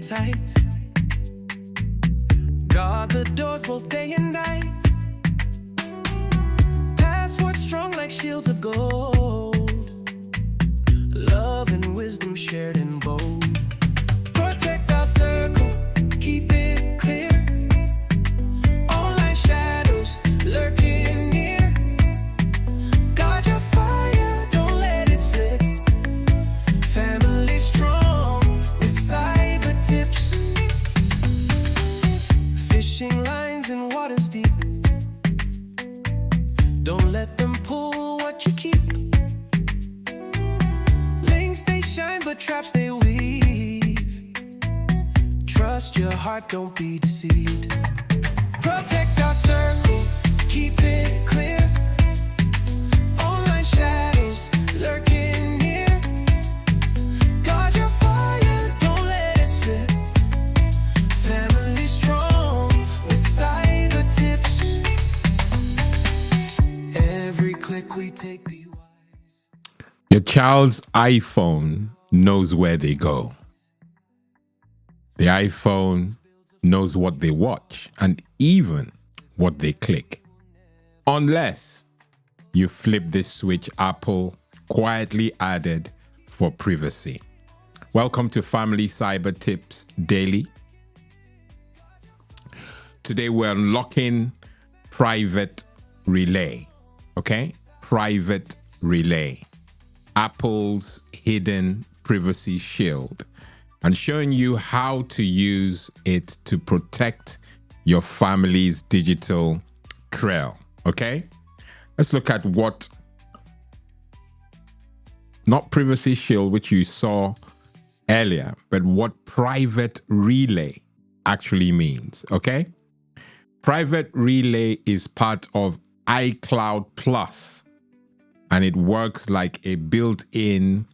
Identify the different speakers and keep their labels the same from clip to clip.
Speaker 1: tight. Guard the doors both day and night. Passwords strong like shields of gold. Love and wisdom shared in bold. Protect our circle, keep it clear. Online shadows lurking near. Guard your fire, don't let it slip. Family strong with cyber tips. Fishing lines in waters deep. Don't let them pull what you keep. Links they shine, but traps they weave. Trust your heart, don't be deceived. Protect our circle, keep it clear. Online shadows lurking near. Guard your fire, don't let it slip. Family strong with cyber tips. Every click we take, be wise.
Speaker 2: Your child's iPhone knows where they go. The iPhone knows what they watch and even what they click. Unless you flip this switch Apple quietly added for privacy. Welcome to Family Cyber Tips Daily. Today we're unlocking Private Relay. Okay? Private Relay. Apple's hidden privacy shield, and showing you how to use it to protect your family's digital trail. Okay? Let's look at what, not privacy shield, which you saw earlier, but what private relay actually means. Okay? Private relay is part of iCloud Plus, and it works like a built-in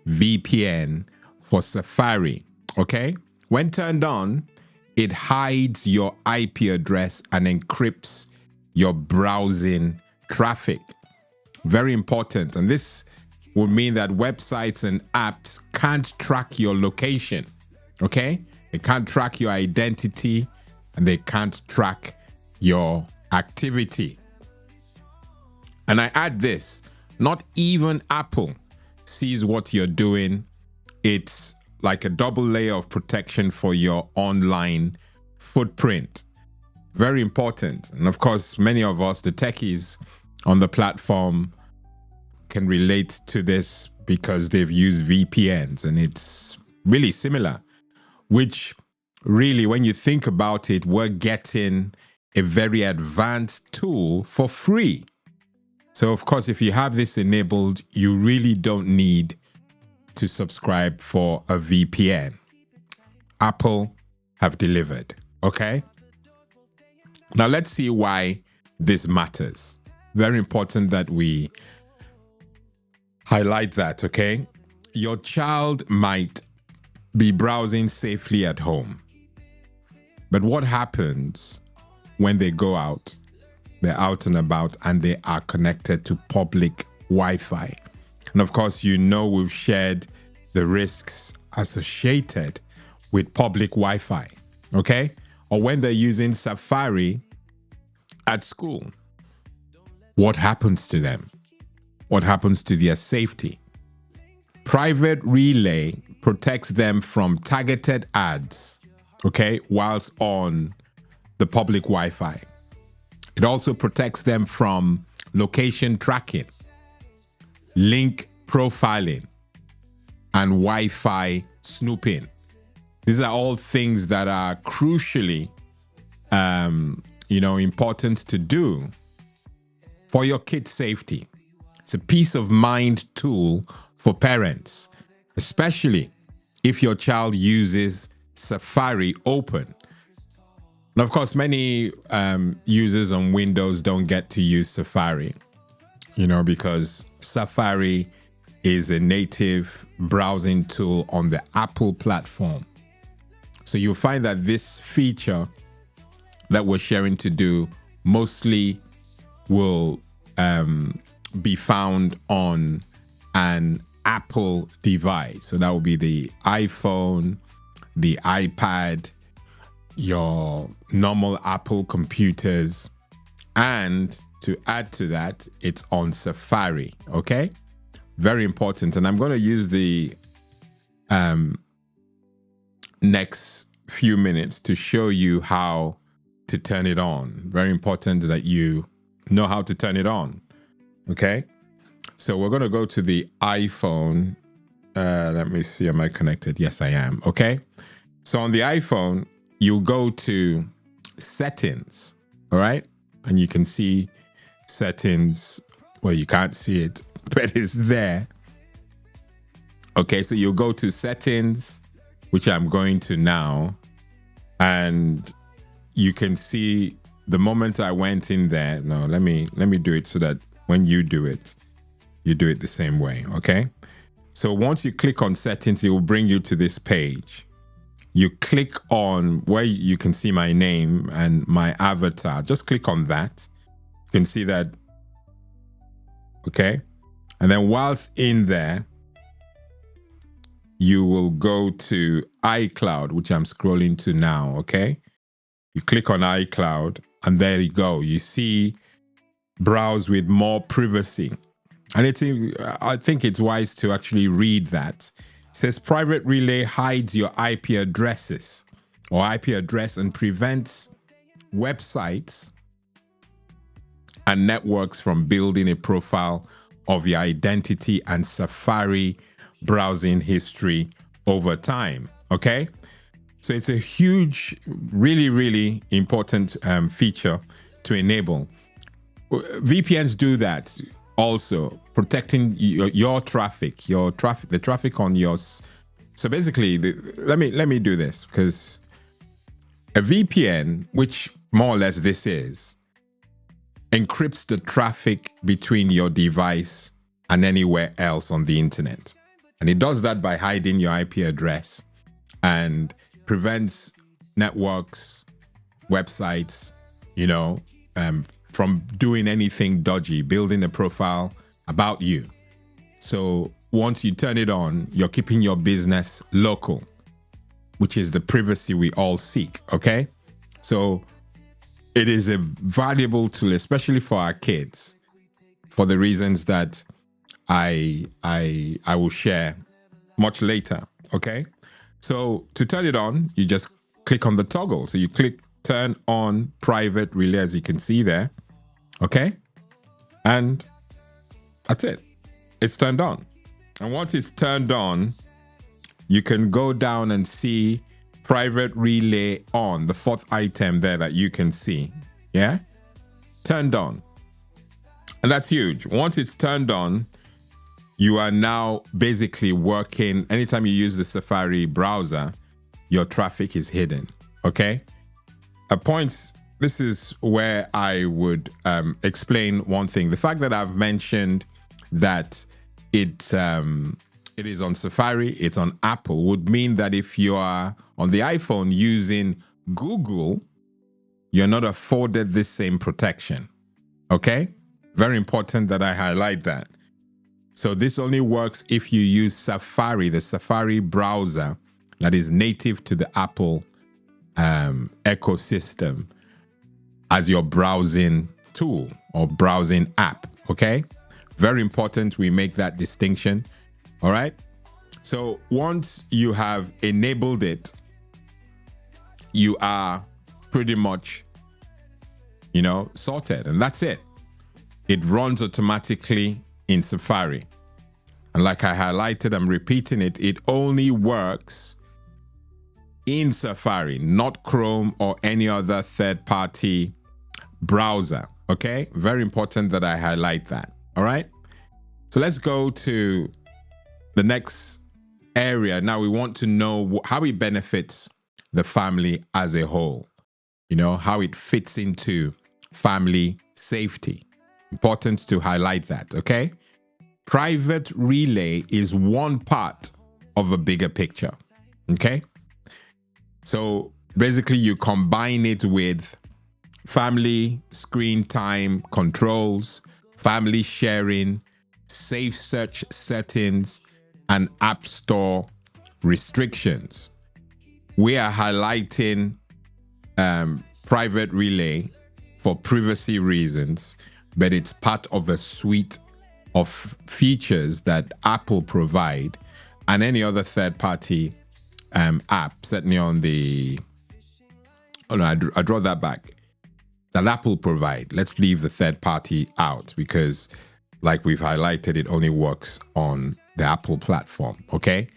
Speaker 2: VPN for Safari. Okay? When turned on, it hides your IP address and encrypts your browsing traffic. Very important. And this would mean that websites and apps can't track your location. Okay? They can't track your identity and they can't track your activity. And I add this, not even Apple sees what you're doing. It's like a double layer of protection for your online footprint. Very important. And of course, many of us, the techies on the platform, can relate to this because they've used VPNs, and it's really similar, which really, when you think about it, we're getting a very advanced tool for free. So of course, if you have this enabled, you really don't need to subscribe for a VPN. Apple have delivered. Okay? Now let's see why this matters. Very important that we highlight that, okay? Your child might be browsing safely at home. But what happens when they go out? They're out and about and they are connected to public Wi-Fi. And of course, you know, we've shared the risks associated with public Wi-Fi, okay? Or when they're using Safari at school, what happens to them? What happens to their safety? Private Relay protects them from targeted ads, okay, whilst on the public Wi-Fi. It also protects them from location tracking, link profiling, and Wi-Fi snooping. These are all things that are crucially, important to do for your kid's safety. It's a peace of mind tool for parents, especially if your child uses Safari open. And of course, many users on Windows don't get to use Safari, because Safari is a native browsing tool on the Apple platform. So you'll find that this feature that we're sharing to do mostly will be found on an Apple device. So that will be the iPhone, the iPad, your normal Apple computers, and to add to that, it's on Safari. Okay, very important. And I'm going to use the next few minutes to show you how to turn it on. Very important that you know how to turn it on. Okay, so we're going to go to the iPhone. Let me see, am I connected? Yes, I am. Okay, so on the iPhone, you go to settings. All right, and you can see settings. Well, you can't see it, but it's there. Okay, so you'll go to settings, which I'm going to now, and you can see the moment I went in there. No, let me do it so that when you do it the same way. Okay, so once you click on settings, it will bring you to this page. You click on where you can see my name and my avatar. Just click on that. You can see that. Okay, and then whilst in there, you will go to iCloud, which I'm scrolling to now. Okay, you click on iCloud, and there you go. You see browse with more privacy. And I think it's wise to actually read that. It says Private Relay hides your IP addresses or IP address and prevents websites and networks from building a profile of your identity and Safari browsing history over time. Okay, so it's a huge, really, really important feature to enable. VPNs do that also, protecting your traffic, the traffic on yours. So basically, let me do this, because a VPN, which more or less this is, encrypts the traffic between your device and anywhere else on the internet. And it does that by hiding your IP address and prevents networks, websites, from doing anything dodgy, building a profile about you. So once you turn it on, you're keeping your business local, which is the privacy we all seek. Okay, so it is a valuable tool, especially for our kids, for the reasons that I will share much later. Okay, so to turn it on, you just click on the toggle. So you click turn on private relay, as you can see there. Okay, and that's it. It's turned on. And once it's turned on, you can go down and see private relay on, the fourth item there that you can see. Yeah, turned on. And that's huge. Once it's turned on, you are now basically working. Anytime you use the Safari browser, your traffic is hidden. Okay, this is where I would explain one thing. The fact that I've mentioned that it is on Safari, it's on Apple, would mean that if you are on the iPhone using Google, you're not afforded this same protection. Okay, very important that I highlight that. So this only works if you use Safari, the Safari browser that is native to the Apple ecosystem, as your browsing tool or browsing app. Okay, very important we make that distinction. All right, so once you have enabled it, you are pretty much sorted, and that's it. It runs automatically in Safari, and like I highlighted, I'm repeating it, it only works in Safari, not Chrome or any other third-party browser. Okay, very important that I highlight that. All right, so let's go to the next area. Now we want to know how it benefits the family as a whole, how it fits into family safety. Important to highlight that. Okay, private relay is one part of a bigger picture. Okay, so basically you combine it with family screen time controls, family sharing, safe search settings, and app store restrictions. we are highlighting private relay for privacy reasons, but it's part of a suite of features that Apple provide and any other third-party app, certainly on the... Oh no, I draw that back. That Apple provide. Let's leave the third-party out because, like we've highlighted, it only works on the Apple platform, okay?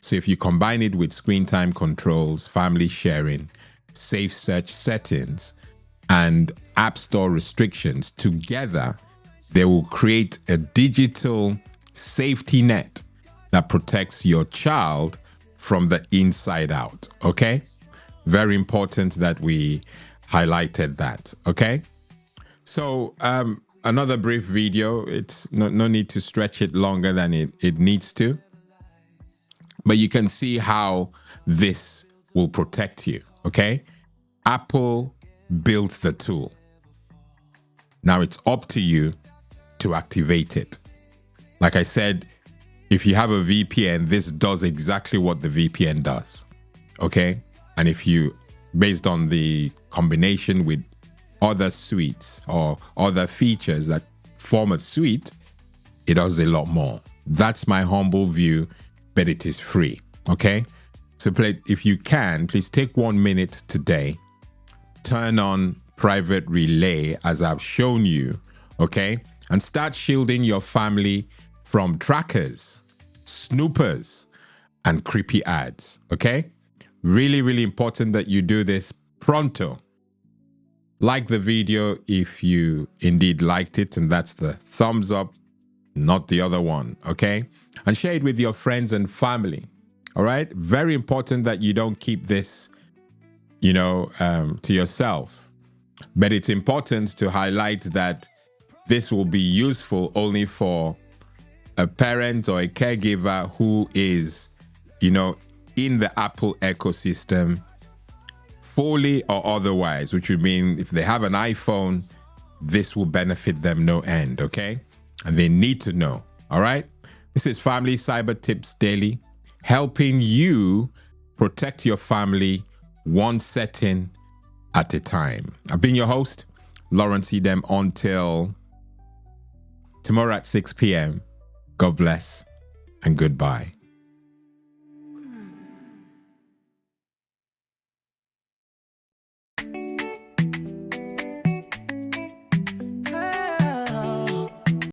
Speaker 2: So if you combine it with screen time controls, family sharing, safe search settings, and App Store restrictions, together, they will create a digital safety net that protects your child from the inside out, okay? Very important that we highlighted that, okay? So another brief video. It's no need to stretch it longer than it needs to. But you can see how this will protect you, okay? Apple built the tool. Now it's up to you to activate it. Like I said, if you have a VPN, this does exactly what the VPN does, okay? And if you, based on the combination with other suites or other features that form a suite, it does a lot more. That's my humble view, but it is free, okay? So if you can, please take 1 minute today, turn on private relay as I've shown you, okay? And start shielding your family from trackers, snoopers, and creepy ads, okay? Really, really important that you do this pronto. Like the video if you indeed liked it, and that's the thumbs up, not the other one, okay? And share it with your friends and family, all right? Very important that you don't keep this, to yourself. But it's important to highlight that this will be useful only for a parent or a caregiver who is, in the Apple ecosystem, fully or otherwise, which would mean if they have an iPhone, this will benefit them no end, okay? And they need to know, all right? This is Family Cyber Tips Daily, helping you protect your family one setting at a time. I've been your host, Lawrence Edem, until tomorrow at 6 p.m. God bless and goodbye.